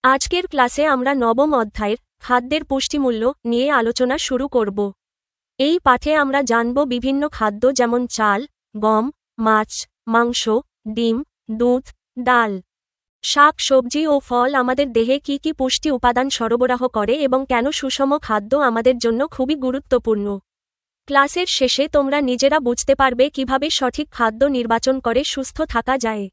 আজকের ক্লাসে আমরা নবম অধ্যায়ের খাদ্যের পুষ্টিমূল্য নিয়ে আলোচনা শুরু করব। এই পাঠে আমরা জানব বিভিন্ন খাদ্য যেমন চাল, গম, মাছ, মাংস, ডিম, দুধ, ডাল, শাক, সবজি ও ফল আমাদের দেহে কী কী পুষ্টি উপাদান সরবরাহ করে এবং কেন সুষম খাদ্য আমাদের জন্য খুবই গুরুত্বপূর্ণ। ক্লাসের শেষে তোমরা নিজেরা বুঝতে পারবে কিভাবে সঠিক খাদ্য নির্বাচন করে সুস্থ থাকা যায়।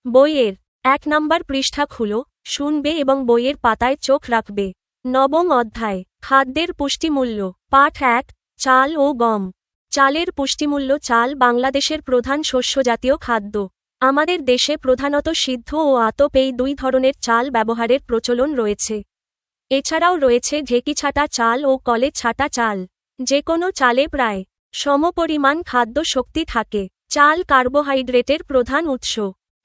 বইয়ের 1 নম্বর পৃষ্ঠা খুলো, শুনবে এবং বইয়ের পাতায় চোখ রাখবে। নবম অধ্যায় খাদ্যের পুষ্টিমূল্য, পাঠ 1, চাল ও গম। চালের পুষ্টিমূল্য। চাল বাংলাদেশের প্রধান শস্যজাতীয় খাদ্য। আমাদের দেশে প্রধানত সিদ্ধ ও আতপ এই দুই ধরনের চাল ব্যবহারের প্রচলন রয়েছে। এছাড়াও রয়েছে ঢেকি ছাঁটা চাল ও কলে ছাঁটা চাল। যে কোনো চালে প্রায় সমপরিমাণ খাদ্য শক্তি থাকে। চাল কার্বোহাইড্রেটের প্রধান উৎস।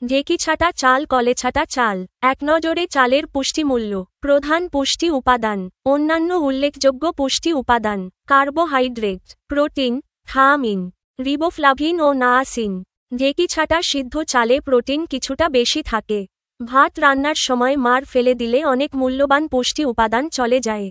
ঢেকি ছাঁটা চাল, কলে ছাঁটা চাল। এক নজরে চালের পুষ্টিমূল্য। প্রধান পুষ্টি উপাদান। অন্যান্য উল্লেখযোগ্য পুষ্টি উপাদান: কার্বোহাইড্রেট, প্রোটিন, থায়ামিন, রিবোফ্লাভিন ও নায়াসিন। ঢেকি ছাঁটা সিদ্ধ চালে প্রোটিন কিছুটা বেশি থাকে। ভাত রান্নার সময় মাড় ফেলে দিলে অনেক মূল্যবান পুষ্টি উপাদান চলে যায়।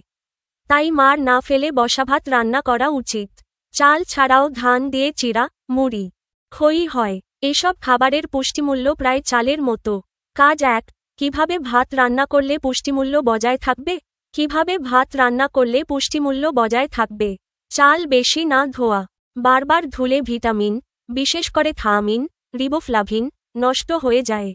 তাই মাড় না ফেলে বসাভাত রান্না করা উচিত। চাল ছাড়াও ধান দিয়ে চিড়া, মুড়ি, খই হয়। এসব খাবারের পুষ্টিমূল্য প্রায় চালের মতো। কাজ 1, কিভাবে ভাত রান্না করলে পুষ্টিমূল্য বজায় থাকবে? কিভাবে ভাত রান্না করলে পুষ্টিমূল্য বজায় থাকবে? চাল বেশি না ধোয়া। বারবার ধুলে ভিটামিন, বিশেষ করে থায়ামিন, রিবোফ্লাভিন, নষ্ট হয়ে যায়।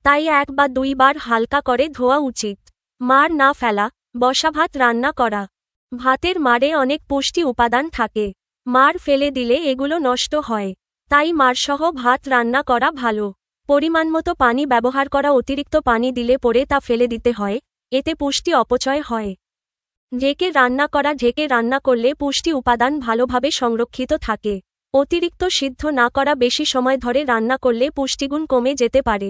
তাই 1 বা 2 বার হালকা করে ধোয়া উচিত। মাড় না ফেলা। বসাভাত রান্না করা। ভাতের মাড়ে অনেক পুষ্টি উপাদান থাকে। মাড় ফেলে দিলে এগুলো নষ্ট হয়। তাই মাড়সহ ভাত রান্না করা ভালো। পরিমাণমতো পানি ব্যবহার করা। অতিরিক্ত পানি দিলে পরে তা ফেলে দিতে হয়, এতে পুষ্টি অপচয় হয়। ঢেকে রান্না করা। ঢেকে রান্না করলে পুষ্টি উপাদান ভালোভাবে সংরক্ষিত থাকে। অতিরিক্ত সিদ্ধ না করা। বেশি সময় ধরে রান্না করলে পুষ্টিগুণ কমে যেতে পারে।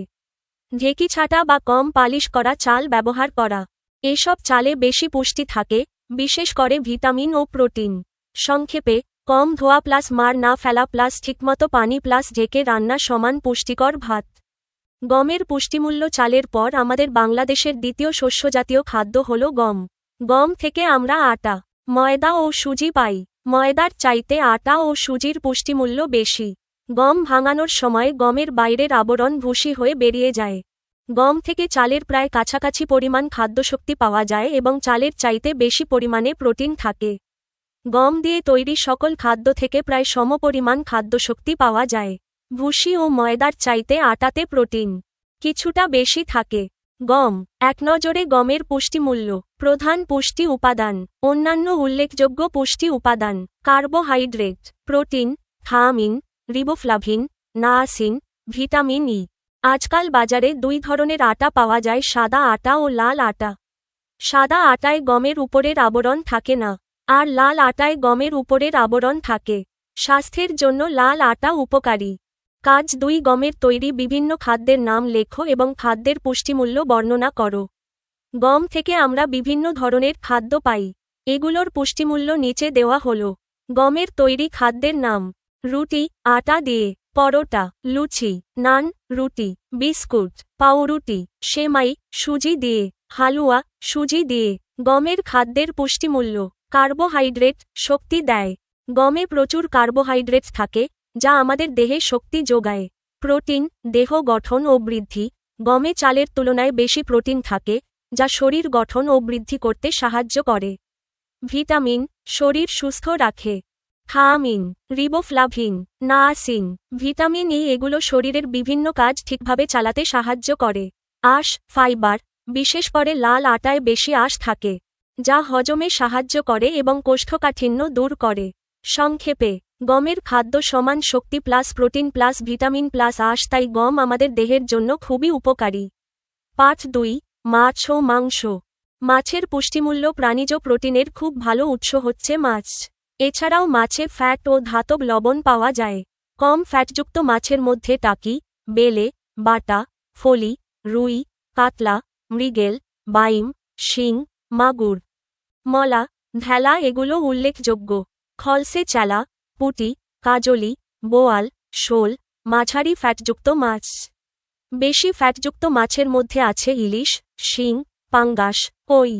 ঢেকি ছাঁটা বা কম পালিশ করা চাল ব্যবহার করা। এসব চালে বেশি পুষ্টি থাকে, বিশেষ করে ভিটামিন ও প্রোটিন। সংক্ষেপে, কম ধোয়া প্লাস মাড় না ফেলা প্লাস ঠিকমতো পানি প্লাস ঢেকে রান্না সমান পুষ্টিকর ভাত। গমের পুষ্টিমূল্য। চালের পর আমাদের বাংলাদেশের দ্বিতীয় শস্যজাতীয় খাদ্য হল গম। গম থেকে আমরা আটা, ময়দা ও সুজি পাই। ময়দার চাইতে আটা ও সুজির পুষ্টিমূল্য বেশি। গম ভাঙানোর সময় গমের বাইরের আবরণ ভুসি হয়ে বেরিয়ে যায়। গম থেকে চালের প্রায় কাছাকাছি পরিমাণ খাদ্যশক্তি পাওয়া যায় এবং চালের চাইতে বেশি পরিমাণে প্রোটিন থাকে। গম দিয়ে তৈরি সকল খাদ্য থেকে প্রায় সমপরিমাণ খাদ্যশক্তি পাওয়া যায়। ভুসি ও ময়দার চাইতে আটাতে প্রোটিন কিছুটা বেশি থাকে। গম। এক নজরে গমের পুষ্টিমূল্য। প্রধান পুষ্টি উপাদান। অন্যান্য উল্লেখযোগ্য পুষ্টি উপাদান: carbohydrate, protein, thymine, riboflavin, niacin, vitamin E. আজকাল বাজারে 2 ধরনের আটা পাওয়া যায়: সাদা আটা ও লাল আটা। সাদা আটায় গমের উপরের আবরণ থাকে না, আর লাল আটায় গমের উপরের আবরণ থাকে। স্বাস্থ্যের জন্য লাল আটা উপকারী। কাজ 2, গমের তৈরি বিভিন্ন খাদ্যের নাম লেখো এবং খাদ্যের পুষ্টিমূল্য বর্ণনা করো। গম থেকে আমরা বিভিন্ন ধরনের খাদ্য পাই। এগুলোর পুষ্টিমূল্য নিচে দেওয়া হলো। গমের তৈরি খাদ্যের নাম: রুটি, আটা দিয়ে; পরোটা, লুচি, নান, রুটি, বিস্কুট, পাউরুটি, সেমাই, সুজি দিয়ে; হালুয়া, সুজি দিয়ে। গমের খাদ্যের পুষ্টিমূল্য: কার্বোহাইড্রেট, শক্তি দেয়। গমে প্রচুর কার্বোহাইড্রেট থাকে, যা আমাদের দেহে শক্তি যোগায়। প্রোটিন, দেহ গঠন ও বৃদ্ধি। গমে চালের তুলনায় বেশি প্রোটিন থাকে, যা শরীর গঠন ও বৃদ্ধি করতে সাহায্য করে। ভিটামিন, শরীর সুস্থ রাখে। Thymine, riboflavin, niacin, vitamin E এগুলো শরীরের বিভিন্ন কাজ ঠিকভাবে চালাতে সাহায্য করে। আঁশ, ফাইবার, বিশেষ করে লাল আটায় বেশি আঁশ থাকে, যা হজমে সাহায্য করে এবং কোষ্ঠকাঠিন্য দূর করে। সংক্ষেপে, গমের খাদ্য সমান শক্তি plus protein plus vitamin plus আঁশ। তাই গম আমাদের দেহের জন্য খুবই উপকারী। পাঠ 2, মাছ ও মাংস। মাছের পুষ্টিমূল্য। প্রাণীজ প্রোটিনের খুব ভালো উৎস হচ্ছে মাছ। এছাড়াও মাছে ফ্যাট ও ধাতব লবণ পাওয়া যায়। কম ফ্যাটযুক্ত মাছের মধ্যে টাকি, বেলে, বাটা, ফলি, রুই, কাতলা, মৃগেল, বাইম, শিং, মাগুর, মলা, ঢেলা এগুলো উল্লেখযোগ্য। খলসে চেলা, পুঁটি, কাজলি, বোয়াল, শোল মাঝারি ফ্যাটযুক্ত মাছ। বেশি ফ্যাটযুক্ত মাছের মধ্যে আছে ইলিশ, শিং, পাঙ্গাস কই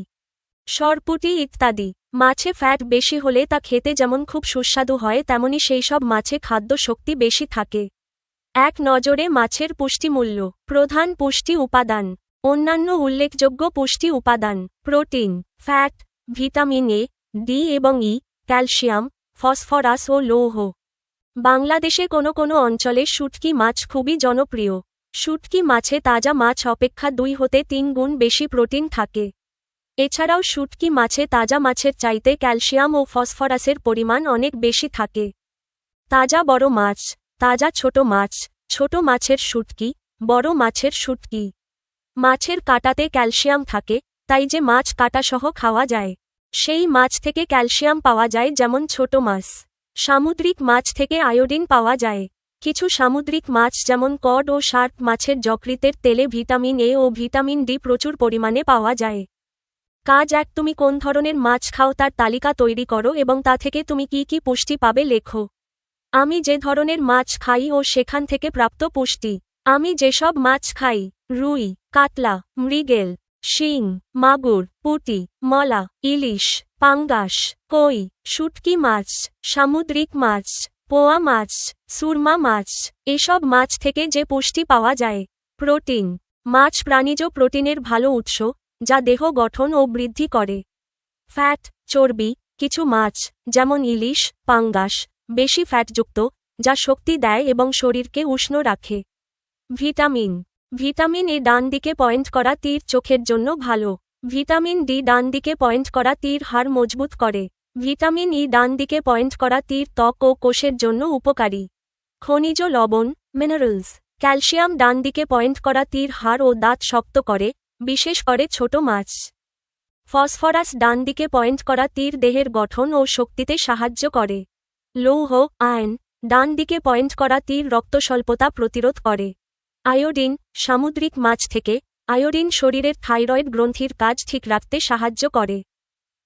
সরপুঁটি ইত্যাদি। মাছে ফ্যাট বেশি হলে তা খেতে যেমন খুব সুস্বাদু হয় তেমনি সেই সব মাছে খাদ্য শক্তি বেশি থাকে। এক নজরে মাছের পুষ্টিমূল্য। প্রধান পুষ্টি উপাদান। অন্যান্য উল্লেখযোগ্য পুষ্টি উপাদান: protein, fat, vitamin A, D এবং ই, ক্যালসিয়াম, ফসফরাস ও লৌহ। বাংলাদেশে কোনো কোনো অঞ্চলে শুটকি মাছ খুবই জনপ্রিয়। শুটকি মাছে তাজা মাছ অপেক্ষা 2 হতে 3 গুণ বেশি প্রোটিন থাকে। এছাড়াও শুটকি মাছে তাজা মাছের চাইতে ক্যালসিয়াম ও ফসফরাসের পরিমাণ অনেক বেশি থাকে। তাজা বড় মাছ, তাজা ছোট মাছ, ছোট মাছের শুটকি, বড় মাছের শুটকি। মাছের কাঁটাতে ক্যালসিয়াম থাকে, তাই যে মাছ কাঁটাসহ খাওয়া যায়। সেই মাছ থেকে ক্যালসিয়াম পাওয়া যায় যেমন ছোট মাছ। সামুদ্রিক মাছ থেকে আয়োডিন পাওয়া যায়। কিছু সামুদ্রিক মাছ যেমন কড ও শার্ক মাছের যকৃতের তেলে ভিটামিন এ ও ভিটামিন ডি প্রচুর পরিমাণে পাওয়া যায়। কাজ 1, তুমি কোন ধরনের মাছ খাও তার তালিকা তৈরি করো এবং তা থেকে তুমি কি কি পুষ্টি পাবে লেখো। আমি যে ধরনের মাছ খাই ও সেখান থেকে প্রাপ্ত পুষ্টি। আমি যেসব মাছ খাই: রুই, কাতলা, মৃগেল, শিং, মাগুর, পুঁটি, মলা, ইলিশ, পাঙ্গাস, কই, শুটকি মাছ, সামুদ্রিক মাছ, পোয়া মাছ, সুরমা মাছ। এসব মাছ থেকে যে পুষ্টি পাওয়া যায়। প্রোটিন। মাছ প্রাণীজ প্রোটিনের ভালো উৎস, যা দেহ গঠন ও বৃদ্ধি করে। ফ্যাট, চর্বি। কিছু মাছ, যেমন ইলিশ, পাঙ্গাস, বেশি ফ্যাটযুক্ত, যা শক্তি দেয় এবং শরীরকে উষ্ণ রাখে। ভিটামিন। ভিটামিন এ ডান দিকে পয়েন্ট করা তীর চোখের জন্য ভালো। ভিটামিন ডি ডান দিকে পয়েন্ট করা তীর হাড় মজবুত করে। ভিটামিন ই ডান দিকে পয়েন্ট করা তীর ত্বক ও কোষের জন্য উপকারী। খনিজ লবণ, মিনারেলস। ক্যালসিয়াম ডান দিকে পয়েন্ট করা তীর হাড় ও দাঁত শক্ত করে, বিশেষ করে ছোট মাছ। ফসফরাস ডান দিকে পয়েন্ট করা তীর দেহের গঠন ও শক্তিতে সাহায্য করে। লৌহ, আয়ন। ডান দিকে পয়েন্ট করা তীর রক্তস্বল্পতা প্রতিরোধ করে। আয়োডিন। সামুদ্রিক মাছ থেকে আয়োডিন শরীরের থাইরয়েড গ্রন্থির কাজ ঠিক রাখতে সাহায্য করে।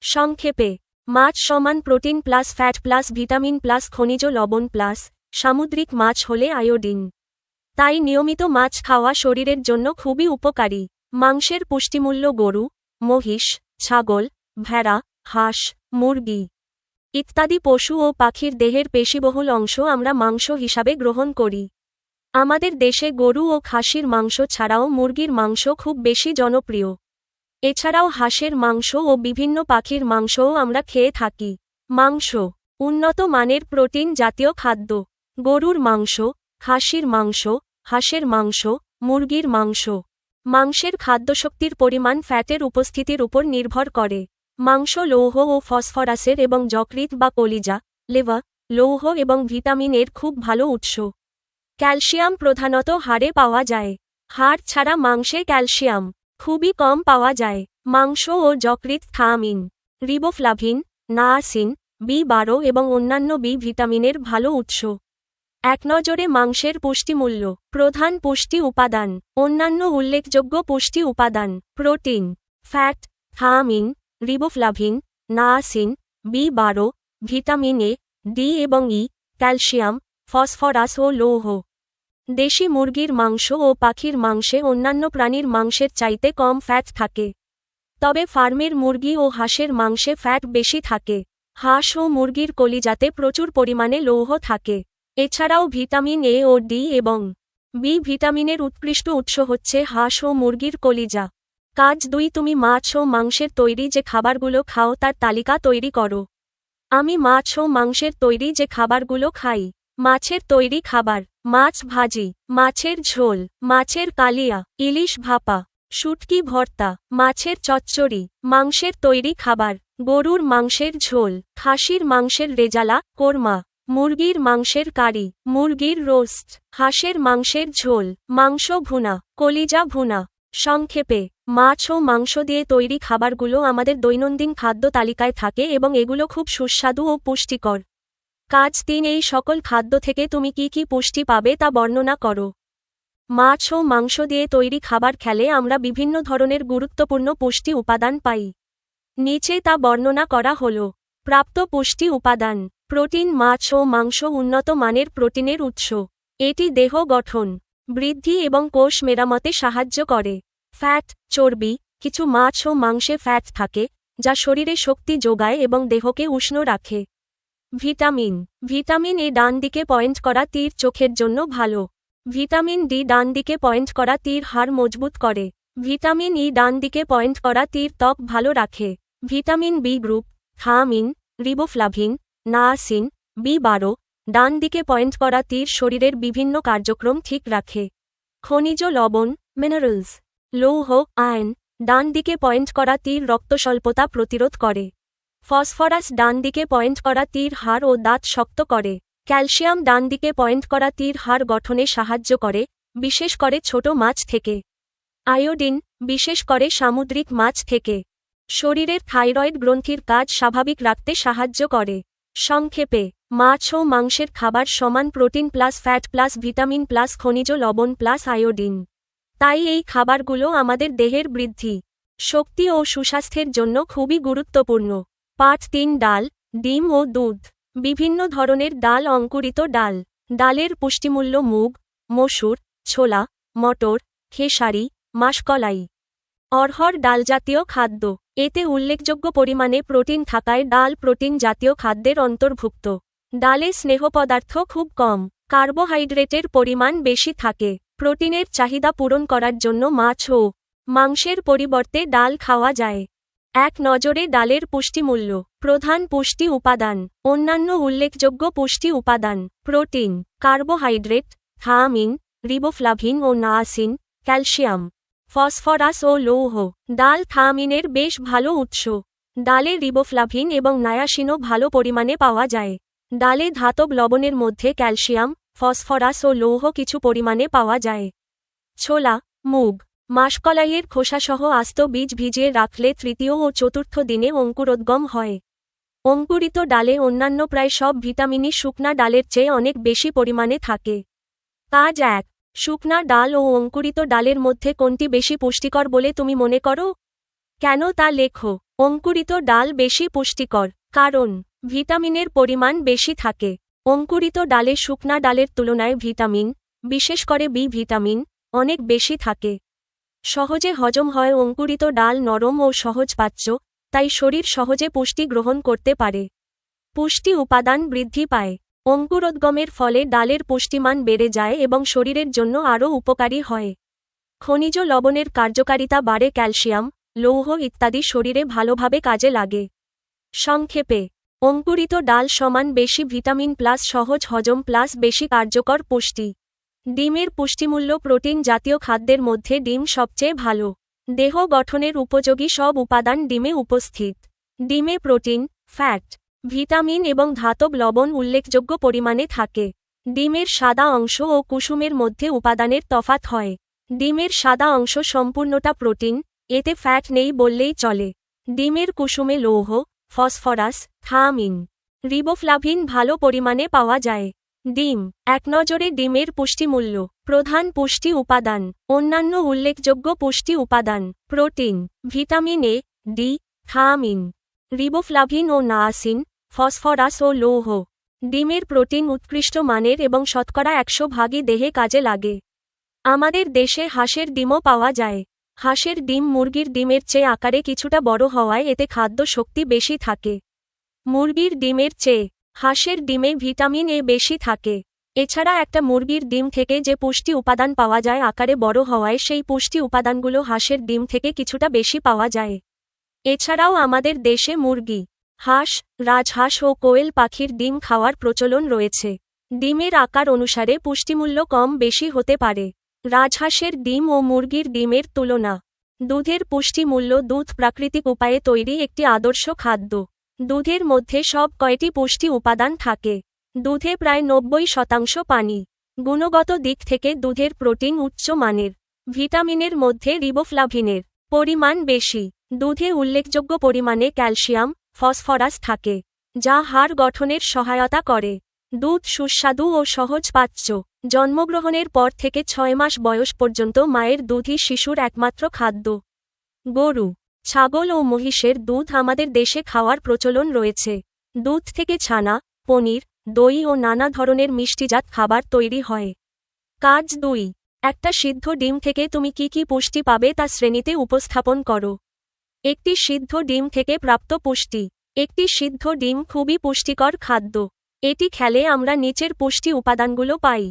সংক্ষেপে, মাছ সমান protein plus fat plus vitamin plus খনিজ লবণ প্লাস সামুদ্রিক মাছ হলে আয়োডিন। তাই নিয়মিত মাছ খাওয়া শরীরের জন্য খুবই উপকারী। মাংসের পুষ্টিমূল্য: গরু, মহিষ, ছাগল, ভেড়া, হাঁস, মুরগি ইত্যাদি পশু ও পাখির দেহের পেশিবহুল অংশ আমরা মাংস হিসাবে গ্রহণ করি। আমাদের দেশে গরু ও খাসির মাংস ছাড়াও মুরগির মাংস খুব বেশি জনপ্রিয়। এছাড়াও হাঁসের মাংস ও বিভিন্ন পাখির মাংসও আমরা খেয়ে থাকি। মাংস। উন্নত মানের প্রোটিন জাতীয় খাদ্য: গরুর মাংস, খাসির মাংস, হাঁসের মাংস, মুরগির মাংস। মাংসের খাদ্যশক্তির পরিমাণ ফ্যাটের উপস্থিতির উপর নির্ভর করে। মাংস লৌহ ও ফসফরাসের এবং যকৃৎ বা কলিজা, লিভার, লৌহ এবং ভিটামিন এর খুব ভালো উৎস। ক্যালসিয়াম প্রধানত হাড়ে পাওয়া যায়। হাড় ছাড়া মাংসে ক্যালসিয়াম খুবই কম পাওয়া যায়। মাংস ও যকৃৎ থায়ামিন, রিবোফ্লাভিন, নায়াসিন, বি12 এবং অন্যান্য বি ভিটামিনের ভালো উৎস। এক নজরে মাংসের পুষ্টিমূল্য। প্রধান পুষ্টি উপাদান। অন্যান্য উল্লেখযোগ্য পুষ্টি উপাদান: protein, fat, thiamine, riboflavin, niacin, বি12, ভিটামিন এ, ডি এবং ই, ক্যালসিয়াম, ফসফরাস ও লৌহ। দেশি মুরগির মাংস ও পাখির মাংসে অন্যান্য প্রাণীর মাংসের চাইতে কম ফ্যাট থাকে। তবে ফার্মের মুরগি ও হাঁসের মাংসে ফ্যাট বেশি থাকে। হাঁস ও মুরগির কলিজাতে প্রচুর পরিমাণে লৌহ থাকে। এছাড়াও ভিটামিন এ ও ডি এবং বি ভিটামিনের উৎকৃষ্ট উৎস হচ্ছে হাঁস ও মুরগির কলিজা। কাজ 2, তুমি মাছ ও মাংসের তৈরি যে খাবারগুলো খাও তার তালিকা তৈরি করো। আমি মাছ ও মাংসের তৈরি যে খাবারগুলো খাই: মাছের তৈরি খাবার: মাছ ভাজি, মাছের ঝোল, মাছের কালিয়া, ইলিশ ভাপা, শুটকি ভর্তা, মাছের চচ্চড়ি। মাংসের তৈরি খাবার: গরুর মাংসের ঝোল, খাসির মাংসের রেজালা, কোরমা, মুরগির মাংসের কারি, মুরগির রোস্ট, হাঁসের মাংসের ঝোল, মাংস ভুনা, কলিজা ভুনা। সংক্ষেপে, মাছ ও মাংস দিয়ে তৈরি খাবারগুলো আমাদের দৈনন্দিন খাদ্য তালিকায় থাকে এবং এগুলো খুব সুস্বাদু ও পুষ্টিকর। কাজ 3, এই সকল খাদ্য থেকে তুমি কি কি পুষ্টি পাবে তা বর্ণনা করো। মাছ ও মাংস দিয়ে তৈরি খাবার খেলে আমরা বিভিন্ন ধরনের গুরুত্বপূর্ণ পুষ্টি উপাদান পাই। নিচে তা বর্ণনা করা হলো। প্রাপ্ত পুষ্টি উপাদান: প্রোটিন। মাছ ও মাংস উন্নত মানের প্রোটিনের উৎস। এটি দেহ গঠন, বৃদ্ধি এবং কোষ মেরামতে সাহায্য করে। ফ্যাট, চর্বি। কিছু মাছ ও মাংসে ফ্যাট থাকে যা শরীরে শক্তি যোগায় এবং দেহকে উষ্ণ রাখে। ভিটামিন। ভিটামিন এ ডান দিকে পয়েন্ট করা তীর চোখের জন্য ভালো। ভিটামিন ডি ডান দিকে পয়েন্ট করা তীর হাড় মজবুত করে। ভিটামিন ই ডান দিকে পয়েন্ট করা তীর ত্বক ভালো রাখে। Vitamin B group, thiamine, riboflavin, niacin, বি12 ডান দিকে পয়েন্ট করা তীর শরীরের বিভিন্ন কার্যক্রম ঠিক রাখে। খনিজ লবণ, মিনারেলস, লৌহ, আয়ন ডান দিকে পয়েন্ট করা তীর রক্তস্বল্পতা প্রতিরোধ করে। ফসফরাস ডান দিকে পয়েন্ট করা তীর হাড় ও দাঁত শক্ত করে। ক্যালসিয়াম ডান দিকে পয়েন্ট করা তীর হাড় গঠনে সাহায্য করে, বিশেষ করে ছোট মাছ থেকে। আয়োডিন, বিশেষ করে সামুদ্রিক মাছ থেকে। শরীরের থাইরয়েড গ্রন্থির কাজ স্বাভাবিক রাখতে সাহায্য করে। সংক্ষেপে, মাছ ও মাংসের খাবার সমান protein plus fat plus vitamin plus খনিজ লবণ প্লাস আয়োডিন। তাই এই খাবারগুলো আমাদের দেহের বৃদ্ধি, শক্তি ও সুস্বাস্থ্যের জন্য খুবই গুরুত্বপূর্ণ। পার্ট 3 ডাল, ডিম ও দুধ। বিভিন্ন ধরনের ডাল। অঙ্কুরিত ডাল। ডালের পুষ্টিমূল্য মুগ, মসুর, ছোলা, মটর, খেসারি, মাসকলাই। অড়হর ডালজাতীয় খাদ্য। এতে উল্লেখযোগ্য পরিমাণে প্রোটিন থাকায় ডাল প্রোটিন জাতীয় খাদ্যের অন্তর্ভুক্ত। ডালে স্নেহ পদার্থ খুব কম, কার্বোহাইড্রেটের পরিমাণ বেশি থাকে। প্রোটিনের চাহিদা পূরণ করার জন্য মাছ ও মাংসের পরিবর্তে ডাল খাওয়া যায়। এক নজরে ডালের পুষ্টিমূল্য। প্রধান পুষ্টি উপাদান। অন্যান্য উল্লেখযোগ্য পুষ্টি উপাদান। প্রোটিন, কার্বোহাইড্রেট, থায়ামিন, রিবোফ্লাভিন ও নায়াসিন, ক্যালসিয়াম, ফসফরাস ও লৌহ। ডাল থায়ামিনের বেশ ভালো উৎস। ডালে রিবোফ্লাভিন এবং নায়াসিনও ভালো পরিমাণে পাওয়া যায়। ডালে ধাতব লবণের মধ্যে ক্যালসিয়াম, ফসফরাস ও লৌহ কিছু পরিমাণে পাওয়া যায়। ছোলা, মুগ, মাসকলাইয়ের খোসাসহ আস্ত বীজ ভিজিয়ে রাখলে তৃতীয় ও চতুর্থ দিনে অঙ্কুরোদ্গম হয়। অঙ্কুরিত ডালে অন্যান্য প্রায় সব ভিটামিনই শুকনা ডালের চেয়ে অনেক বেশি পরিমাণে থাকে। কাজ 1। শুকনা ডাল ও অঙ্কুরিত ডালের মধ্যে কোনটি বেশি পুষ্টিকর বলে তুমি মনে করো? কেন তা লেখো। অঙ্কুরিত ডাল বেশি পুষ্টিকর কারণ ভিটামিনের পরিমাণ বেশি থাকে। অঙ্কুরিত ডালে শুকনা ডালের তুলনায় ভিটামিন, বিশেষ করে বি ভিটামিন, অনেক বেশি থাকে। সহজে হজম হয়। অঙ্কুরিত ডাল নরম ও সহজপাচ্য, তাই শরীর সহজে পুষ্টি গ্রহণ করতে পারে। পুষ্টি উপাদান বৃদ্ধি পায়। অঙ্কুরোদ্গমের ফলে ডালের পুষ্টিমান বেড়ে যায় এবং শরীরের জন্য আরও উপকারী হয়। খনিজ লবণের কার্যকারিতা বাড়ে। ক্যালসিয়াম, লৌহ ইত্যাদি শরীরে ভালোভাবে কাজে লাগে। সংক্ষেপে, অঙ্কুরিত ডাল সমান বেশি ভিটামিন প্লাস সহজ হজম প্লাস বেশি কার্যকর পুষ্টি। ডিমের পুষ্টিমূল্য। প্রোটিন জাতীয় খাদ্যের মধ্যে ডিম সবচেয়ে ভালো। দেহ গঠনের উপযোগী সব উপাদান ডিমে উপস্থিত। ডিমে প্রোটিন, ফ্যাট, ভিটামিন এবং ধাতব লবণ উল্লেখযোগ্য পরিমাণে থাকে। ডিমের সাদা অংশ ও কুসুমের মধ্যে উপাদানের তফাৎ হয়। ডিমের সাদা অংশ সম্পূর্ণটা প্রোটিন, এতে ফ্যাট নেই বললেই চলে। ডিমের কুসুমে লৌহ, ফসফরাস, থায়ামিন, রিবোফ্লাভিন ভালো পরিমাণে পাওয়া যায়। ডিম। এক নজরে ডিমের পুষ্টিমূল্য। প্রধান পুষ্টি উপাদান। অন্যান্য উল্লেখযোগ্য পুষ্টি উপাদান। Protein, vitamin A, D, thiamine, riboflavin ও নায়াসিন, ফসফরাস ও লৌহ। ডিমের প্রোটিন উৎকৃষ্ট মানের এবং শতকরা 100% দেহে কাজে লাগে। আমাদের দেশে হাঁসের ডিমও পাওয়া যায়। হাঁসের ডিম মুরগির ডিমের চেয়ে আকারে কিছুটা বড় হওয়ায় এতে খাদ্য শক্তি বেশি থাকে। মুরগির ডিমের চেয়ে হাঁসের ডিমে ভিটামিন এ বেশি থাকে। এছাড়া একটা মুরগির ডিম থেকে যে পুষ্টি উপাদান পাওয়া যায় আকারে বড় হওয়ায় সেই পুষ্টি উপাদানগুলো হাঁসের ডিম থেকে কিছুটা বেশি পাওয়া যায়। এছাড়াও আমাদের দেশে মুরগি, হাঁস, রাজহাঁস ও কোয়েল পাখির ডিম খাওয়ার প্রচলন রয়েছে। ডিমের আকার অনুসারে পুষ্টিমূল্য কম বেশি হতে পারে। রাজহাঁসের ডিম ও মুরগির ডিমের তুলনা। দুধের পুষ্টিমূল্য। দুধ প্রাকৃতিক উপায়ে তৈরি একটি আদর্শ খাদ্য। দুধের মধ্যে সব কয়টি পুষ্টি উপাদান থাকে। দুধে প্রায় 90% পানি। গুণগত দিক থেকে দুধের প্রোটিন উচ্চ মানের। ভিটামিনের মধ্যে রিবোফ্লাভিনের পরিমাণ বেশি। দুধে উল্লেখযোগ্য পরিমাণে ক্যালসিয়াম, ফসফরাস থাকে, যা হাড় গঠনের সহায়তা করে। দুধ সুস্বাদু ও সহজপাচ্য। জন্মগ্রহণের পর থেকে 6 মাস বয়স পর্যন্ত মায়ের দুধই শিশুর একমাত্র খাদ্য। গরু, ছাগল ও মহিষের দুধ আমাদের দেশে খাওয়ার প্রচলন রয়েছে। দুধ থেকে ছানা, পনির, দই ও নানা ধরনের মিষ্টিজাত খাবার তৈরি হয়। কাজ 2। একটা সিদ্ধ ডিম থেকে তুমি কি কি পুষ্টি পাবে তা শ্রেণীতে উপস্থাপন করো। একটি সিদ্ধ ডিম থেকে প্রাপ্ত পুষ্টি। একটি সিদ্ধ ডিম খুবই পুষ্টিকর খাদ্য। এটি খেলে আমরা নিচের পুষ্টি উপাদানগুলো পাই।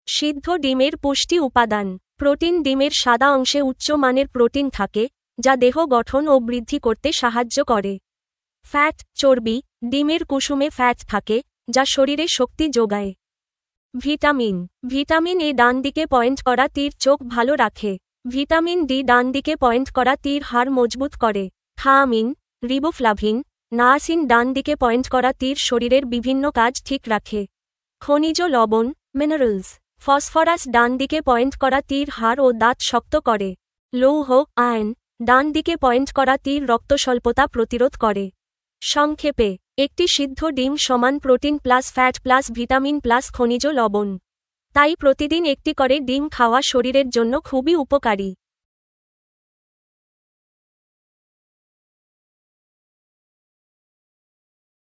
সিদ্ধ ডিমের পুষ্টি উপাদান। প্রোটিন। ডিমের সাদা অংশে উচ্চমানের প্রোটিন থাকে, যা দেহ গঠন ও বৃদ্ধি করতে সাহায্য করে। ফ্যাট। চর্বি। ডিমের কুসুমে ফ্যাট থাকে, যা শরীরে শক্তি যোগায়। ভিটামিন। ভিটামিন এ ডান দিকে পয়েন্ট করা তীর চোখ ভালো রাখে। ভিটামিন ডি ডান দিকে পয়েন্ট করা তীর হাড় মজবুত করে। থায়ামিন, রিবোফ্লাভিন, নায়াসিন ডান দিকে পয়েন্ট করা তীর শরীরের বিভিন্ন কাজ ঠিক রাখে। খনিজ লবণ, মিনারেলস। ফসফরাস ডান দিকে পয়েন্ট করা তীর হাড় ও দাঁত শক্ত করে। লৌহ, আয়ন, ডান দিকে পয়েন্ট করা তীর রক্তস্বল্পতা প্রতিরোধ করে। সংক্ষেপে, একটি সিদ্ধ ডিম সমান protein plus fat plus vitamin plus খনিজ লবণ। তাই প্রতিদিন একটি করে ডিম খাওয়া শরীরের জন্য খুবই উপকারী।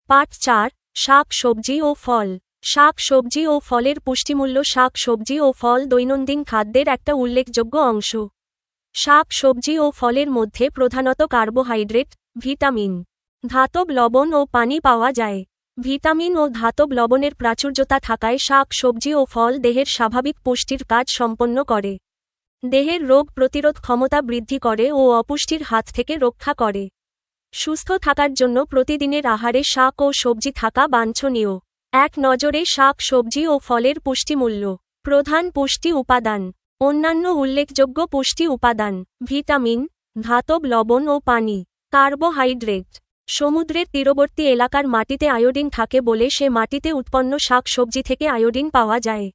পার্ট ৪। শাক সবজি ও ফল। শাক সবজি ও ফলের পুষ্টিমূল্য। শাক সবজি ও ফল দৈনন্দিন খাদ্যের একটা উল্লেখযোগ্য অংশ। শাক সবজি ও ফলের মধ্যে প্রধানত কার্বোহাইড্রেট, ভিটামিন, ধাতব লবণ ও পানি পাওয়া যায়। ভিটামিন ও ধাতব লবণের প্রাচুর্যতা থাকায় শাক সবজি ও ফল দেহের স্বাভাবিক পুষ্টির কাজ সম্পন্ন করে। দেহের রোগ প্রতিরোধ ক্ষমতা বৃদ্ধি করে ও অপুষ্টির হাত থেকে রক্ষা করে। সুস্থ থাকার জন্য প্রতিদিনের আহারে শাক ও সবজি থাকা বাঞ্ছনীয়। এক নজরে শাক সবজি ও ফলের পুষ্টিমূল্য। প্রধান পুষ্টি উপাদান। অন্যান্য উল্লেখযোগ্য পুষ্টি উপাদান। ভিটামিন, ধাতব লবণ ও পানি। কার্বোহাইড্রেট। সমুদ্রের তীরবর্তী এলাকার মাটিতে আয়োডিন থাকে বলে সে মাটিতে উৎপন্ন শাক সবজি থেকে আয়োডিন পাওয়া যায়।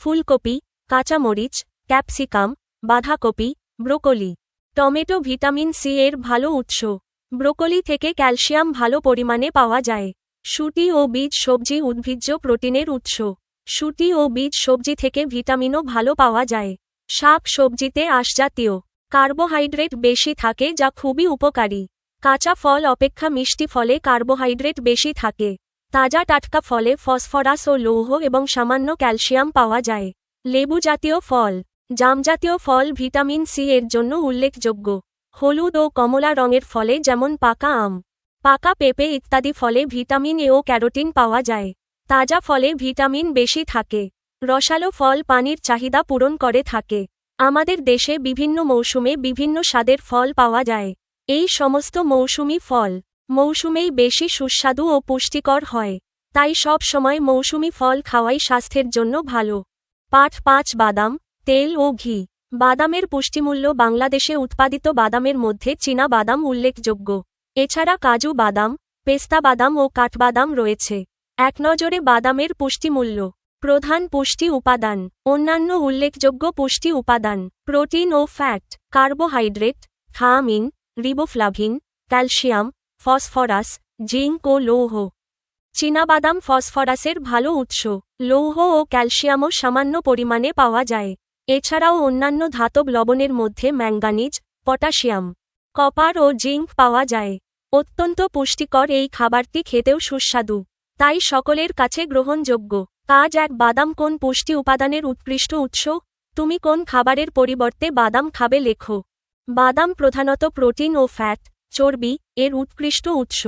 ফুলকপি, কাঁচামরিচ, ক্যাপসিকাম, বাঁধাকপি, ব্রোকলি। টমেটো ভিটামিন সি এর ভালো উৎস। ব্রোকলি থেকে ক্যালসিয়াম ভালো পরিমাণে পাওয়া যায়। শুঁটি ও বীজ সবজি উদ্ভিজ্জ প্রোটিনের উৎস। শুঁটি ও বীজ সবজি থেকে ভিটামিনও ভালো পাওয়া যায়। শাক সবজিতে আঁশজাতীয় কার্বোহাইড্রেট বেশি থাকে, যা খুবই উপকারী। কাঁচা ফল অপেক্ষা মিষ্টি ফলে কার্বোহাইড্রেট বেশি থাকে। তাজা টাটকা ফলে ফসফরাস ও লৌহ এবং সামান্য ক্যালসিয়াম পাওয়া যায়। লেবু জাতীয় ফল। জামজাতীয় ফল ভিটামিন সি এর জন্য উল্লেখযোগ্য। হলুদ ও কমলা রঙের ফলে যেমন পাকা আম, পাকা পেঁপে ইত্যাদি ফলে ভিটামিন এ ও ক্যারোটিন পাওয়া যায়। তাজা ফলে ভিটামিন বেশি থাকে। রসালো ফল পানির চাহিদা পূরণ করে থাকে। আমাদের দেশে বিভিন্ন মৌসুমে বিভিন্ন স্বাদের ফল পাওয়া যায়। এই সমস্ত মৌসুমী ফল মৌসুমেই বেশি সুস্বাদু ও পুষ্টিকর হয়। তাই সব সময় মৌসুমী ফল খাওয়াই স্বাস্থ্যের জন্য ভালো। পার্ট ৫। বাদাম, তেল ও ঘি। বাদামের পুষ্টিমূল্য। বাংলাদেশে উৎপাদিত বাদামের মধ্যে চীনা বাদাম উল্লেখযোগ্য। এছাড়া কাজু বাদাম, পেস্তা বাদাম ও কাঠবাদাম রয়েছে। এক নজরে বাদামের পুষ্টিমূল্য। প্রধান পুষ্টি উপাদান। অন্যান্য উল্লেখযোগ্য পুষ্টি উপাদান। প্রোটিন ও fat. Carbohydrate, thiamine, riboflavin, calcium, phosphorus, zinc ও লৌহ। চীনাবাদাম ফসফরাসের ভালো উৎস। লৌহ ও ক্যালসিয়ামও সামান্য পরিমাণে পাওয়া যায়। এছাড়াও অন্যান্য ধাতব লবণের মধ্যে ম্যাঙ্গানিজ, পটাশিয়াম, কপার ও জিঙ্ক পাওয়া যায়। অত্যন্ত পুষ্টিকর এই খাবারটি খেতেও সুস্বাদু, তাই সকলের কাছে গ্রহণযোগ্য। কাজ ১। বাদাম কোন পুষ্টি উপাদানের উৎকৃষ্ট উৎস? তুমি কোন খাবারের পরিবর্তে বাদাম খাবে লেখো। বাদাম প্রধানত প্রোটিন ও ফ্যাট, চর্বি এর উৎকৃষ্ট উৎস।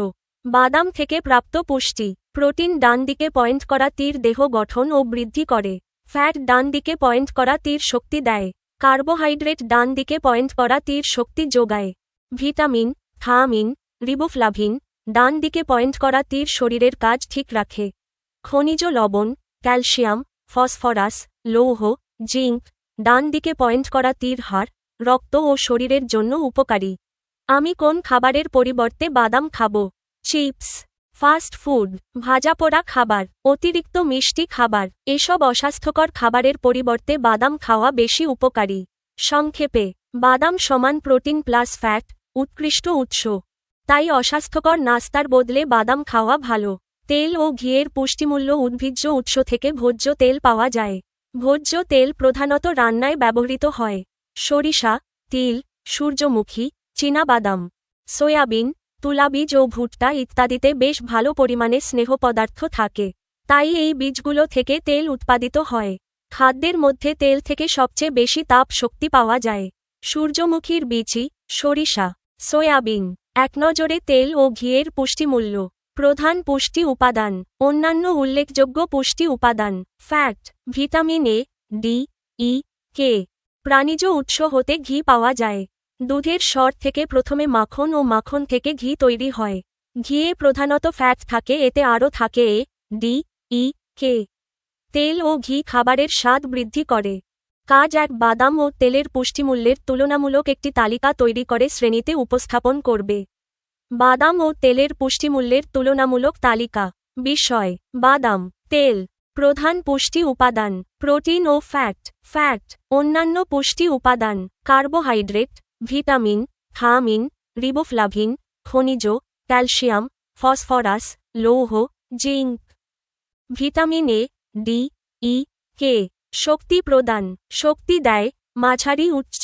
বাদাম থেকে প্রাপ্ত পুষ্টি। প্রোটিন ডান দিকে পয়েন্ট করা তীর দেহ গঠন ও বৃদ্ধি করে। ফ্যাট ডান দিকে পয়েন্ট করা তীর শক্তি দেয়। কার্বোহাইড্রেট ডান দিকে পয়েন্ট করা তীর শক্তি যোগায়। ভিটামিন, থায়ামিন, রিবোফ্লাভিন ডান দিকে পয়েন্ট করা তীর শরীরের কাজ ঠিক রাখে। খনিজ লবণ, ক্যালসিয়াম, ফসফরাস, লৌহ, জিঙ্ক ডান দিকে পয়েন্ট করা তীর হাড়, রক্ত ও শরীরের জন্য উপকারী। আমি কোন খাবারের পরিবর্তে বাদাম খাবো? চিপস, ফাস্ট ফুড, ভাজাপোড়া খাবার, অতিরিক্ত মিষ্টি খাবার এসব অস্বাস্থ্যকর খাবারের পরিবর্তে বাদাম খাওয়া বেশি উপকারী। সংক্ষেপে, বাদাম সমান প্রোটিন প্লাস ফ্যাট, উৎকৃষ্ট উৎস। তাই অস্বাস্থ্যকর নাস্তার বদলে বাদাম খাওয়া ভালো। তেল ও ঘিয়ের পুষ্টিমূল্য। উদ্ভিজ্জ উৎস থেকে ভোজ্য তেল পাওয়া যায়। ভোজ্য তেল প্রধানত রান্নায় ব্যবহৃত হয়। সরিষা, তিল, সূর্যমুখী, চীনাবাদাম, সয়াবিন, তুলাবীজ ও ভুট্টা ইত্যাদিতে বেশ ভালো পরিমাণে স্নেহ পদার্থ থাকে। তাই এই বীজগুলো থেকে তেল উৎপাদিত হয়। খাদ্যের মধ্যে তেল থেকে সবচেয়ে বেশি তাপ শক্তি পাওয়া যায়। সূর্যমুখীর বীচি, সরিষা, সয়াবিন। একনজরে তেল ও ঘিয়ের পুষ্টিমূল্য। প্রধান পুষ্টি উপাদান। অন্যান্য উল্লেখযোগ্য পুষ্টি উপাদান। ফ্যাট, ভিটামিন এ, ডি, ই, কে। প্রাণিজ উৎস হতে ঘি পাওয়া যায়। দুধের সর থেকে প্রথমে মাখন ও মাখন থেকে ঘি তৈরি হয়। ঘিয়ে প্রধানত ফ্যাট থাকে, এতে আরও থাকে এ, ডি, ই, কে। তেল ও ঘি খাবারের স্বাদ বৃদ্ধি করে। কাজ ১ বাদাম ও তেলের পুষ্টিমূল্যের তুলনামূলক একটি তালিকা তৈরি করে শ্রেণীতে উপস্থাপন করবে। বাদাম ও তেলের পুষ্টিমূল্যের তুলনামূলক তালিকা। বিষয়: বাদাম, তেল। প্রধান পুষ্টি উপাদান: প্রোটিন ও ফ্যাট। ফ্যাট। অন্যান্য পুষ্টি উপাদান: কার্বোহাইড্রেট, ভিটামিন, থায়ামিন, রিবোফ্লাভিন, খনিজ, ক্যালসিয়াম, ফসফরাস, লৌহ, জিঙ্ক। ভিটামিন এ, ডি, ই, কে। শক্তি প্রদান: শক্তি দেয়, মাঝারি উচ্চ।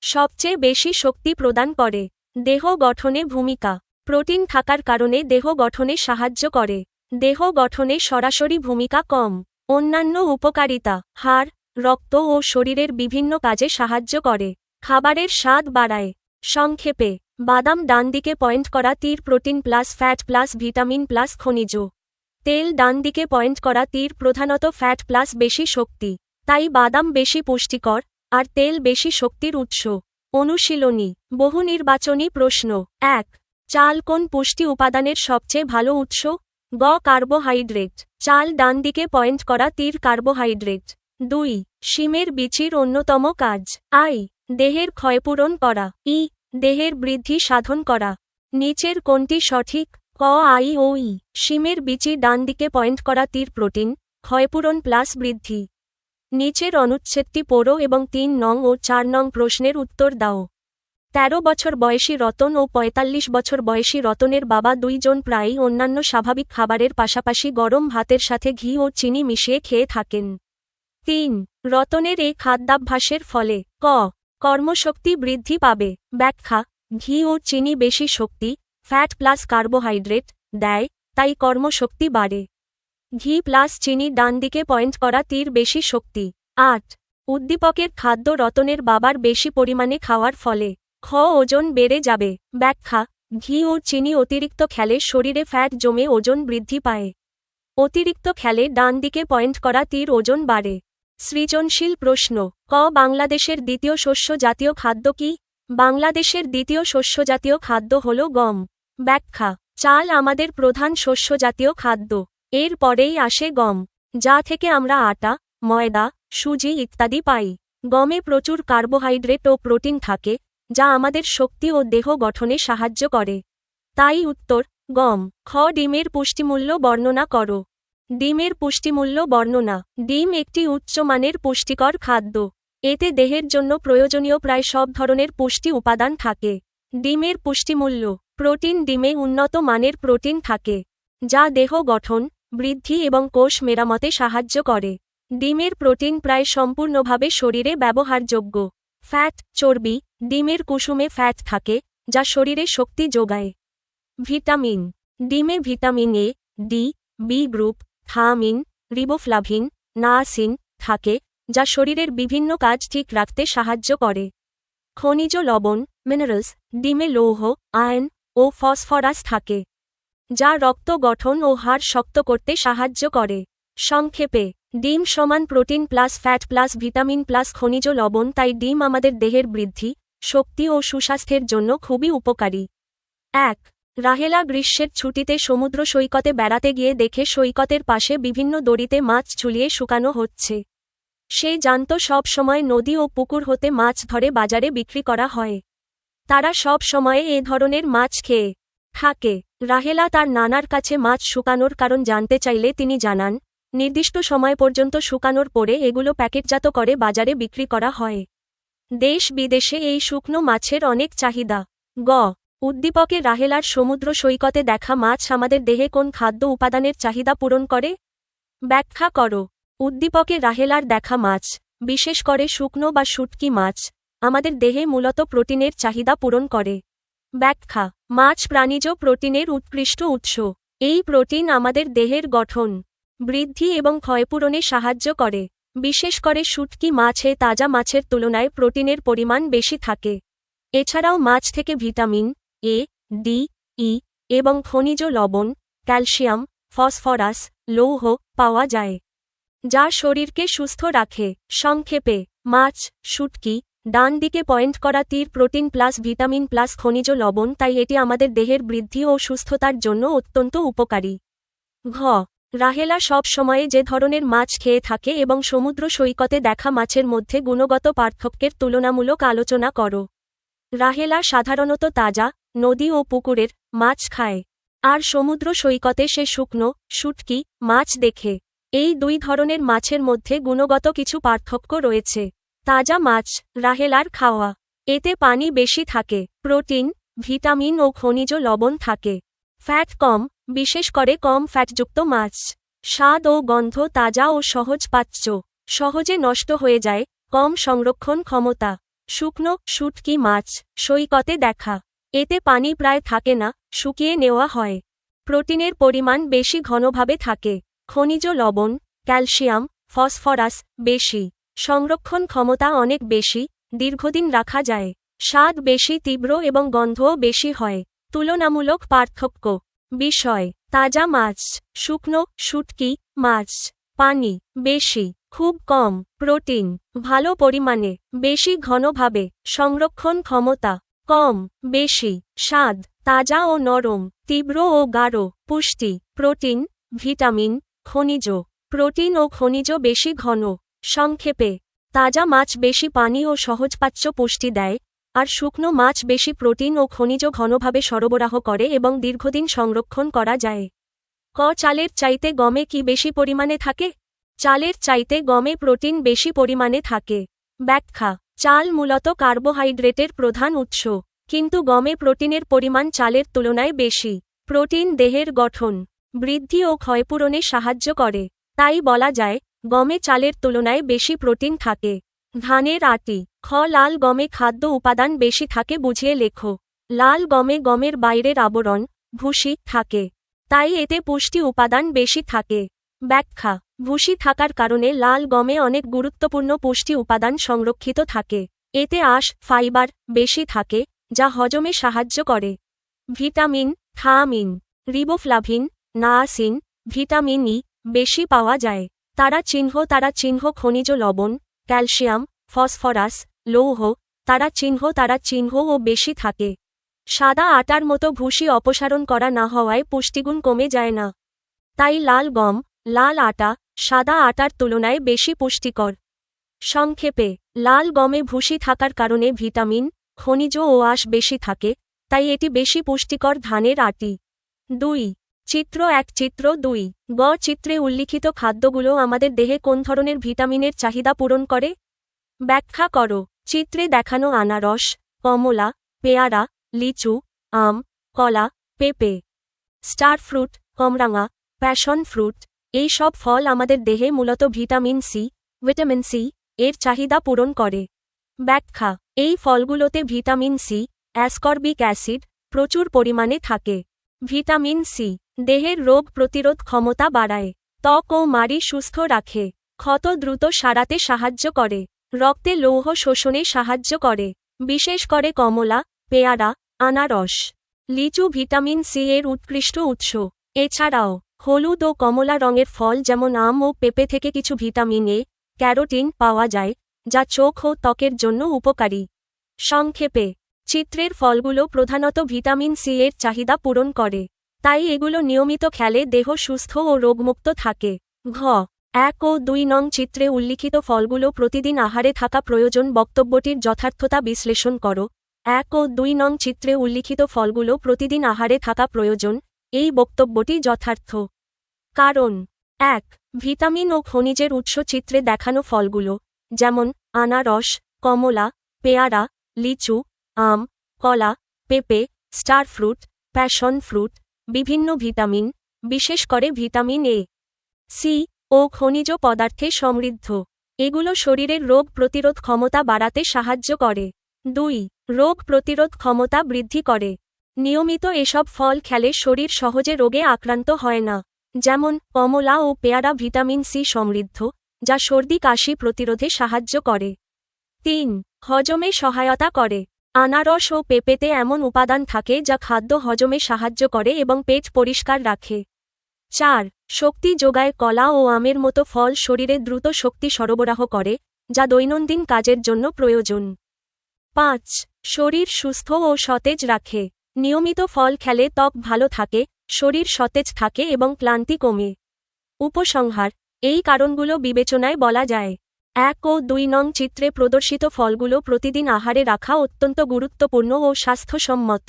সবচেয়ে বেশি শক্তি প্রদান করে। দেহ গঠনে ভূমিকা: প্রোটিন থাকার কারণে দেহ গঠনে সাহায্য করে। দেহ গঠনে সরাসরি ভূমিকা কম। অন্যান্য উপকারিতা: হাড়, রক্ত ও শরীরের বিভিন্ন কাজে সাহায্য করে। খাবারের স্বাদ বাড়ায়। সংক্ষেপে: বাদাম ডান দিকে পয়েন্ট করা তীর protein plus fat plus vitamin plus খনিজ। তেল ডান দিকে পয়েন্ট করা তীর প্রধানত ফ্যাট প্লাস বেশি শক্তি। তাই বাদাম বেশি পুষ্টিকর, আর তেল বেশি শক্তির উৎস। অনুশীলনী: বহুনির্বাচনী প্রশ্ন। ১. চাল কোন পুষ্টি উপাদানের সবচেয়ে ভালো উৎস? গ. কার্বোহাইড্রেট। চাল ডান দিকে পয়েন্ট করা তীর কার্বোহাইড্রেট। ২. শিমের বিচির অন্যতম কাজ: আই. দেহের ক্ষয়পূরণ করা। ই. দেহের বৃদ্ধি সাধন করা। নিচের কোনটি সঠিক? ক, আই ও ই। শিমের বিচি ডান দিকে পয়েন্ট করা তীর প্রোটিন, ক্ষয়পূরণ প্লাস বৃদ্ধি। নিচের অনুচ্ছেদটি পড়ো এবং ৩ নং ও ৪ নং প্রশ্নের উত্তর দাও। ১৩ বছর বয়সী রতন ও ৪৫ বছর বয়সী রতনের বাবা ২ জন প্রায়ই অন্যান্য স্বাভাবিক খাবারের পাশাপাশি গরম ভাতের সাথে ঘি ও চিনি মিশিয়ে খেয়ে থাকেন। ৩. রতনের এই খাদ্যাভ্যাসের ফলে ক. কর্মশক্তি বৃদ্ধি পাবে। ব্যাখ্যা: ঘি ও চিনি বেশি শক্তি, ফ্যাট প্লাস কার্বোহাইড্রেট, দেয়, তাই কর্মশক্তি বাড়ে। ঘি প্লাস চিনি ডান দিকে পয়েন্ট করা তীর বেশি শক্তি। ৮. উদ্দীপকের খাদ্য রতনের বাবার বেশি পরিমাণে খাওয়ার ফলে খ. ওজন বেড়ে যাবে। ব্যাখ্যা: ঘি ও চিনি অতিরিক্ত খেলে শরীরে ফ্যাট জমে ওজন বৃদ্ধি পায়। অতিরিক্ত খেলে ডান দিকে পয়েন্ট করা তীর ওজন বাড়ে। সৃজনশীল প্রশ্ন। ক. বাংলাদেশের দ্বিতীয় শস্য জাতীয় খাদ্য কি? বাংলাদেশের দ্বিতীয় শস্যজাতীয় খাদ্য হল গম। ব্যাখ্যা: চাল আমাদের প্রধান শস্যজাতীয় খাদ্য। এর পরেই আসে গম, যা থেকে আমরা আটা, ময়দা, সুজি ইত্যাদি পাই। গমে প্রচুর কার্বোহাইড্রেট ও প্রোটিন থাকে, যা আমাদের শক্তি ও দেহ গঠনে সাহায্য করে। তাই উত্তর গম। খ. ডিমের পুষ্টিমূল্য বর্ণনা করো। ডিমের পুষ্টিমূল্য বর্ণনা: ডিম একটি উচ্চমানের পুষ্টিকর খাদ্য। এতে দেহের জন্য প্রয়োজনীয় প্রায় সব ধরনের পুষ্টি উপাদান থাকে। ডিমের পুষ্টিমূল্য: প্রোটিন: ডিমে উন্নত মানের প্রোটিন থাকে, যা দেহ গঠন, বৃদ্ধি এবং কোষ মেরামতে সাহায্য করে। ডিমের প্রোটিন প্রায় সম্পূর্ণভাবে শরীরে ব্যবহারযোগ্য। ফ্যাট, চর্বি: ডিমের কুসুমে ফ্যাট থাকে, যা শরীরে শক্তি যোগায়। ভিটামিন: ডিমে vitamin A, D, B group, thiamine, riboflavin, niacin থাকে, যা শরীরের বিভিন্ন কাজ ঠিক রাখতে সাহায্য করে। খনিজ লবণ, মিনারেলস: ডিমে লৌহ, আয়রন ও ফসফরাস থাকে, যা রক্ত গঠন ও হাড় শক্ত করতে সাহায্য করে। সংক্ষেপে: ডিম সমান protein plus fat plus vitamin plus খনিজ লবণ। তাই ডিম আমাদের দেহের বৃদ্ধি, শক্তি ও সুস্বাস্থ্যের জন্য খুবই উপকারী। ১. রাহেলা গ্রীষ্মের ছুটিতে সমুদ্র সৈকতে বেড়াতে গিয়ে দেখে সৈকতের পাশে বিভিন্ন দড়িতে মাছ ঝুলিয়ে শুকানো হচ্ছে। সে জানত সব সময় নদী ও পুকুর হতে মাছ ধরে বাজারে বিক্রি করা হয়। তারা সব সময়ে এ ধরনের মাছ খেয়ে থাকে। রাহেলা তার নানার কাছে মাছ শুকানোর কারণ জানতে চাইলে তিনি জানান, নির্দিষ্ট সময় পর্যন্ত শুকানোর পরে এগুলো প্যাকেটজাত করে বাজারে বিক্রি করা হয়। দেশ বিদেশে এই শুকনো মাছের অনেক চাহিদা। গ. উদ্দীপকে রাহেলার সমুদ্র সৈকতে দেখা মাছ আমাদের দেহে কোন খাদ্য উপাদানের চাহিদা পূরণ করে? ব্যাখ্যা করো। উদ্দীপকে রাহেলার দেখা মাছ, বিশেষ করে শুকনো বা শুটকি মাছ, আমাদের দেহে মূলত প্রোটিনের চাহিদা পূরণ করে। ব্যাখ্যা: মাছ প্রাণীজ প্রোটিনের উৎকৃষ্ট উৎস। এই প্রোটিন আমাদের দেহের গঠন, বৃদ্ধি এবং ক্ষয়পূরণে সাহায্য করে। বিশেষ করে শুটকি মাছে তাজা মাছের তুলনায় প্রোটিনের পরিমাণ বেশি থাকে। এছাড়াও মাছ থেকে ভিটামিন এ, ডি, ই এবং খনিজ লবণ, ক্যালসিয়াম, ফসফরাস, লৌহ পাওয়া যায়, যা শরীরকে সুস্থ রাখে। সংক্ষেপে, মাছ, শুটকি, ডান দিকে পয়েন্ট করা তীর প্রোটিন প্লাস ভিটামিন প্লাস খনিজ লবণ, তাই এটি আমাদের দেহের বৃদ্ধি ও সুস্থতার জন্য অত্যন্ত উপকারী। ঘ. রাহেলা সব সময়ে যে ধরনের মাছ খেয়ে থাকে এবং সমুদ্র সৈকতে দেখা মাছের মধ্যে গুণগত পার্থক্যের তুলনামূলক আলোচনা করো। রাহেলা সাধারণত তাজা, নদী ও পুকুরের মাছ খায়, আর সমুদ্র সৈকতে সে শুকনো, শুটকি মাছ দেখে। এই দুই ধরনের মাছের মধ্যে গুণগত কিছু পার্থক্য রয়েছে। তাজা মাছ, রাহেলার খাওয়া, এতে পানি বেশি থাকে, প্রোটিন, ভিটামিন ও খনিজ লবণ থাকে। ফ্যাট কম, বিশেষ করে কম ফ্যাটযুক্ত মাছ। স্বাদ ও গন্ধ তাজা ও সহজপাচ্য, সহজে নষ্ট হয়ে যায়, কম সংরক্ষণ ক্ষমতা। শুকনো, শুটকি মাছ, সৈকতে দেখা, এতে পানি প্রায় থাকে না, শুকিয়ে নেওয়া হয়। প্রোটিনের পরিমাণ বেশি ঘনভাবে থাকে, খনিজ লবণ, ক্যালসিয়াম, ফসফরাস বেশি, সংরক্ষণ ক্ষমতা অনেক বেশি, দীর্ঘদিন রাখা যায়। স্বাদ বেশি তীব্র এবং গন্ধও বেশি হয়। তুলনামূলক পার্থক্য বিষয়: তাজা মাছ, শুকনো, শুটকি মাছ, পানি বেশি, খুব কম, প্রোটিন ভালো পরিমাণে, বেশি ঘনভাবে, সংরক্ষণ ক্ষমতা কম, বেশি, স্বাদ তাজা ও নরম, তীব্র ও গাঢ়, পুষ্টি, প্রোটিন, ভিটামিন, খনিজ, প্রোটিন ও খনিজ বেশি ঘন। সংক্ষেপে, তাজা মাছ বেশি পানি ও সহজপাচ্য পুষ্টি দেয়, আর শুকনো মাছ বেশি প্রোটিন ও খনিজ ঘনভাবে সরবরাহ করে এবং দীর্ঘদিন সংরক্ষণ করা যায়। ক. চালের চাইতে গমে কি বেশি পরিমাণে থাকে? চালের চাইতে গমে প্রোটিন বেশি পরিমাণে থাকে। ব্যাখ্যা: চাল মূলত কার্বোহাইড্রেটের প্রধান উৎস, কিন্তু গমে প্রোটিনের পরিমাণ চালের তুলনায় বেশি। প্রোটিন দেহের গঠন, বৃদ্ধি ও ক্ষয়পূরণে সাহায্য করে, তাই বলা যায় গমে চালের তুলনায় বেশি প্রোটিন থাকে। ধানের আটি। খ. লাল গমে খাদ্য উপাদান বেশি থাকে বুঝিয়ে লেখো। লাল গমে গমের বাইরের আবরণ, ভুসি থাকে, তাই এতে পুষ্টি উপাদান বেশি থাকে। ব্যাখ্যা: ভুসি থাকার কারণে লাল গমে অনেক গুরুত্বপূর্ণ পুষ্টি উপাদান সংরক্ষিত থাকে। এতে আঁশ, ফাইবার বেশি থাকে, যা হজমে সাহায্য করে। Vitamin, thymine, riboflavin, niacin, vitamin E বেশি পাওয়া যায়। তারা চিহ্ন খনিজ লবণ, ক্যালসিয়াম, ফসফরাস, লৌহ, তারা চিহ্নও বেশি থাকে। সাদা আটার মতো ভুসি অপসারণ করা না হওয়ায় পুষ্টিগুণ কমে যায় না। তাই লাল গম, লাল আটা, সাদা আটার তুলনায় বেশি পুষ্টিকর। সংক্ষেপে, লাল গমে ভুসি থাকার কারণে ভিটামিন, খনিজ ও আঁশ বেশি থাকে, তাই এটি বেশি পুষ্টিকর ধানের আটি। 2. চিত্র 1 চিত্র 2 গ. চিত্রে উল্লিখিত খাদ্যগুলো আমাদের দেহে কোন ধরনের ভিটামিনের চাহিদা পূরণ করে? ব্যাখ্যা করো। চিত্রে দেখানো আনারস, কমলা, পেয়ারা, লিচু, আম, কলা, পেঁপে, স্টার ফ্রুট, কমরাঙা, প্যাশন ফ্রুট, এই সব ফল আমাদের দেহে মূলত ভিটামিন সি এর চাহিদা পূরণ করে। ব্যাখ্যা: এই ফলগুলোতে ভিটামিন সি, অ্যাসকর্বিক অ্যাসিড প্রচুর পরিমাণে থাকে। ভিটামিন সি দেহের রোগ প্রতিরোধ ক্ষমতা বাড়ায়, ত্বক ও মাড়ি সুস্থ রাখে, ক্ষত দ্রুত সারাতে সাহায্য করে, রক্তে লৌহ শোষণে সাহায্য করে। বিশেষ করে কমলা, পেয়ারা, আনারস, লিচু ভিটামিন সি এর উৎকৃষ্ট উৎস। এছাড়াও হলুদ ও কমলা রঙের ফল যেমন আম ও পেঁপে থেকে কিছু ভিটামিন এ, ক্যারোটিন পাওয়া যায়, যা চোখ ও ত্বকের জন্য উপকারী। সংক্ষেপে, চিত্রের ফলগুলো প্রধানত ভিটামিন সি এর চাহিদা পূরণ করে, তাই এগুলো নিয়মিত খেলে দেহ সুস্থ ও রোগমুক্ত থাকে। ঘ. 1 ও 2 নং চিত্রে উল্লিখিত ফলগুলো প্রতিদিন আহারে থাকা প্রয়োজন বক্তব্যটির যথার্থতা বিশ্লেষণ করো। 1 ও 2 নং চিত্রে উল্লিখিত ফলগুলো প্রতিদিন আহারে থাকা প্রয়োজন, এই বক্তব্যটি যথার্থ। কারণ: 1. ভিটামিন ও খনিজের উৎস চিত্রে দেখানো ফলগুলো, যেমন আনারস, কমলা, পেয়ারা, লিচু, আম, কলা, পেঁপে, স্টার ফ্রুট, প্যাশন ফ্রুট, বিভিন্ন ভিটামিন, বিশেষ করে ভিটামিন এ, সি ও খনিজ পদার্থে সমৃদ্ধ। এগুলো শরীরের রোগ প্রতিরোধ ক্ষমতা বাড়াতে সাহায্য করে। 2. রোগ প্রতিরোধ ক্ষমতা বৃদ্ধি করে। নিয়মিত এসব ফল খেলে শরীর সহজে রোগে আক্রান্ত হয় না। যেমন কমলা ও পেয়ারা ভিটামিন সি সমৃদ্ধ, যা সর্দি কাশি প্রতিরোধে সাহায্য করে। ৩. হজমে সহায়তা করে। আনারস ও পেঁপেতে এমন উপাদান থাকে যা খাদ্য হজমে সাহায্য করে এবং পেট পরিষ্কার রাখে। ৪. শক্তি যোগায়। কলা ও আমের মতো ফল শরীরে দ্রুত শক্তি সরবরাহ করে, যা দৈনন্দিন কাজের জন্য প্রয়োজন। ৫. শরীর সুস্থ ও সতেজ রাখে। নিয়মিত ফল খেলে ত্বক ভালো থাকে, শরীর সতেজ থাকে এবং ক্লান্তি কমে। উপসংহার: এই কারণগুলো বিবেচনায় বলা যায়। ১ ও ২ নং চিত্রে প্রদর্শিত ফলগুলো প্রতিদিন আহারে রাখা অত্যন্ত গুরুত্বপূর্ণ ও স্বাস্থ্যসম্মত।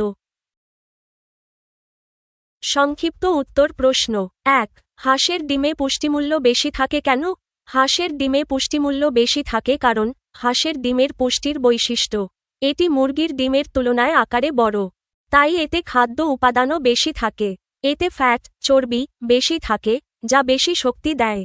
সংক্ষিপ্ত উত্তর প্রশ্ন ১. হাঁসের ডিমে পুষ্টিমূল্য বেশি থাকে কেন? হাঁসের ডিমে পুষ্টিমূল্য বেশি থাকে কারণ হাঁসের ডিমের পুষ্টির বৈশিষ্ট্য: এটি মুরগির ডিমের তুলনায় আকারে বড়। তাই এতে খাদ্য উপাদানও বেশি থাকে। এতে ফ্যাট, চর্বি বেশি থাকে, যা বেশি শক্তি দেয়।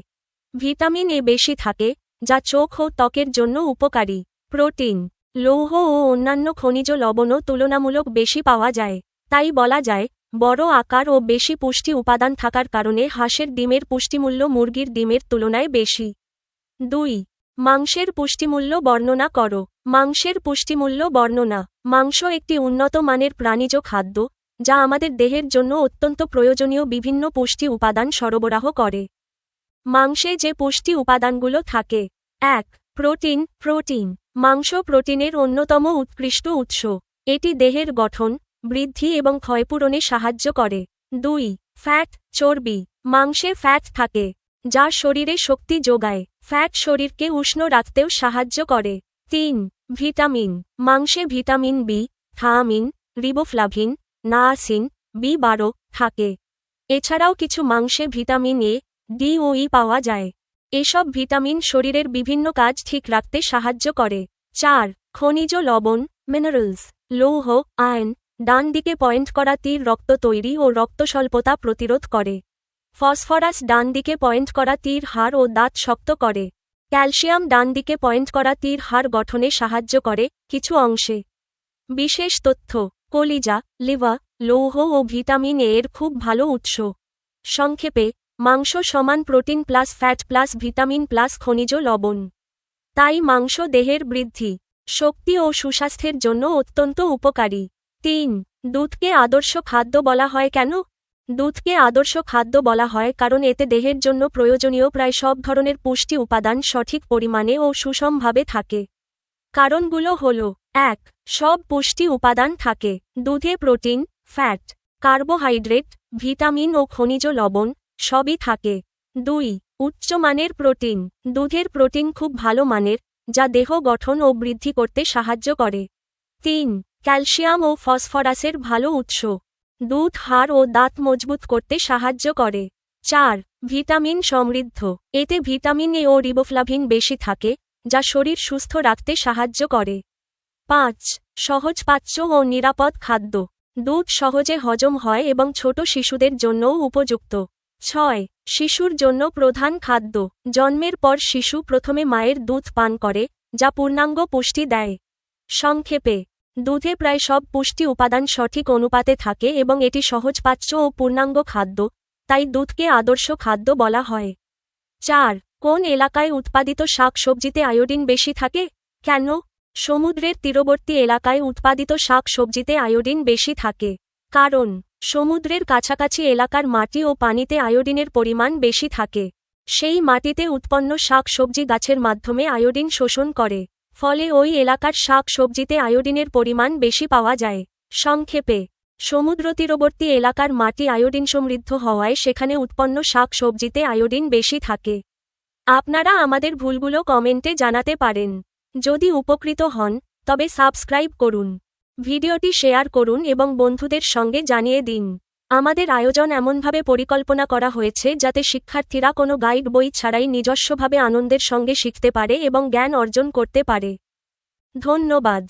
ভিটামিন এ বেশি থাকে, যা চোখ ও ত্বকের জন্য উপকারী। প্রোটিন, লৌহ ও অন্যান্য খনিজ লবণও তুলনামূলক বেশি পাওয়া যায়। তাই বলা যায়, বড় আকার ও বেশি পুষ্টি উপাদান থাকার কারণে হাঁসের ডিমের পুষ্টিমূল্য মুরগির ডিমের তুলনায় বেশি। ২. মাংসের পুষ্টিমূল্য বর্ণনা করো। মাংসের পুষ্টিমূল্য বর্ণনা: মাংস একটি উন্নত মানের প্রাণীজ খাদ্য, যা আমাদের দেহের জন্য অত্যন্ত প্রয়োজনীয় বিভিন্ন পুষ্টি উপাদান সরবরাহ করে। মাংসে যে পুষ্টি উপাদানগুলো থাকে: ১. প্রোটিন। প্রোটিন: মাংস প্রোটিনের অন্যতম উৎকৃষ্ট উৎস। এটি দেহের গঠন, বৃদ্ধি এবং ক্ষয়পূরণে সাহায্য করে। ২. ফ্যাট, চর্বি: মাংসে ফ্যাট থাকে, যা শরীরে শক্তি যোগায়। ফ্যাট শরীরকে উষ্ণ রাখতেও সাহায্য করে। ৩. ভিটামিন: মাংসে vitamin B, thiamine, riboflavin, niacin, বি12 থাকে। এছাড়াও কিছু মাংসে ভিটামিন এ, ডি ও ই পাওয়া যায়। এসব ভিটামিন শরীরের বিভিন্ন কাজ ঠিক রাখতে সাহায্য করে। ৪. খনিজ লবণ, মিনারেলস: লৌহ, আয়ন। ডান দিকে পয়েন্ট করা তীর রক্ত তৈরি ও রক্তস্বল্পতা প্রতিরোধ করে। ফসফরাস ডান দিকে পয়েন্ট করা তীর হাড় ও দাঁত শক্ত করে। ক্যালসিয়াম ডান দিকে পয়েন্ট করা তীর হাড় গঠনে সাহায্য করে কিছু অংশে। বিশেষ তথ্য: কলিজা, লিভার, লৌহ ও ভিটামিন এ এর খুব ভালো উৎস। সংক্ষেপে, মাংস সমান protein plus fat plus vitamin plus খনিজ লবণ। তাই মাংস দেহের বৃদ্ধি, শক্তি ও সুস্বাস্থ্যের জন্য অত্যন্ত উপকারী। ৩. দুধকে আদর্শ খাদ্য বলা হয় কেন? দুধকে আদর্শ খাদ্য বলা হয় কারণ এতে দেহের জন্য প্রয়োজনীয় প্রায় সব ধরনের পুষ্টি উপাদান সঠিক পরিমাণে ও সুষমভাবে থাকে। কারণগুলো হল: ১. সব পুষ্টি উপাদান থাকে। দুধে প্রোটিন, ফ্যাট, কার্বোহাইড্রেট, ভিটামিন ও খনিজ লবণ সবই থাকে। ২. উচ্চমানের প্রোটিন: দুধের প্রোটিন খুব ভালো মানের, যা দেহ গঠন ও বৃদ্ধি করতে সাহায্য করে। ৩. ক্যালসিয়াম ও ফসফরাসের ভালো উৎস। দুধ হাড় ও দাঁত মজবুত করতে সাহায্য করে। ৪. ভিটামিন সমৃদ্ধ: এতে ভিটামিন এ ও রিবোফ্লাভিন বেশি থাকে, যা শরীর সুস্থ রাখতে সাহায্য করে। ৫. সহজপাচ্য ও নিরাপদ খাদ্য: দুধ সহজে হজম হয় এবং ছোট শিশুদের জন্যও উপযুক্ত। ৬. শিশুর জন্য প্রধান খাদ্য: জন্মের পর শিশু প্রথমে মায়ের দুধ পান করে, যা পূর্ণাঙ্গ পুষ্টি দেয়। সংক্ষেপে, দুধে প্রায় সব পুষ্টি উপাদান সঠিক অনুপাতে থাকে এবং এটি সহজপাচ্য ও পূর্ণাঙ্গ খাদ্য, তাই দুধকে আদর্শ খাদ্য বলা হয়। ৪. কোন এলাকায় উৎপাদিত শাক সবজিতে আয়োডিন বেশি থাকে? কেন? সমুদ্রের তীরবর্তী এলাকায় উৎপাদিত শাক সবজিতে আয়োডিন বেশি থাকে। কারণ সমুদ্রের কাছাকাছি এলাকার মাটি ও পানিতে আয়োডিনের পরিমাণ বেশি থাকে। সেই মাটিতে উৎপন্ন শাক সবজি গাছের মাধ্যমে আয়োডিন শোষণ করে, ফলে ওই এলাকার শাক সবজিতে আয়োডিনের পরিমাণ বেশি পাওয়া যায়। সংক্ষেপে, সমুদ্রতীরবর্তী এলাকার মাটি আয়োডিন সমৃদ্ধ হওয়ায় সেখানে উৎপন্ন শাক সবজিতে আয়োডিন বেশি থাকে। আপনারা আমাদের ভুলগুলো কমেন্টে জানাতে পারেন। যদি উপকৃত হন, তবে সাবস্ক্রাইব করুন, ভিডিওটি শেয়ার করুন এবং বন্ধুদের সঙ্গে জানিয়ে দিন। আমাদের আয়োজন এমনভাবে পরিকল্পনা করা হয়েছে যাতে শিক্ষার্থীরা কোনো গাইড বই ছাড়াই নিজস্বভাবে আনন্দের সঙ্গে শিখতে পারে এবং জ্ঞান অর্জন করতে পারে। ধন্যবাদ।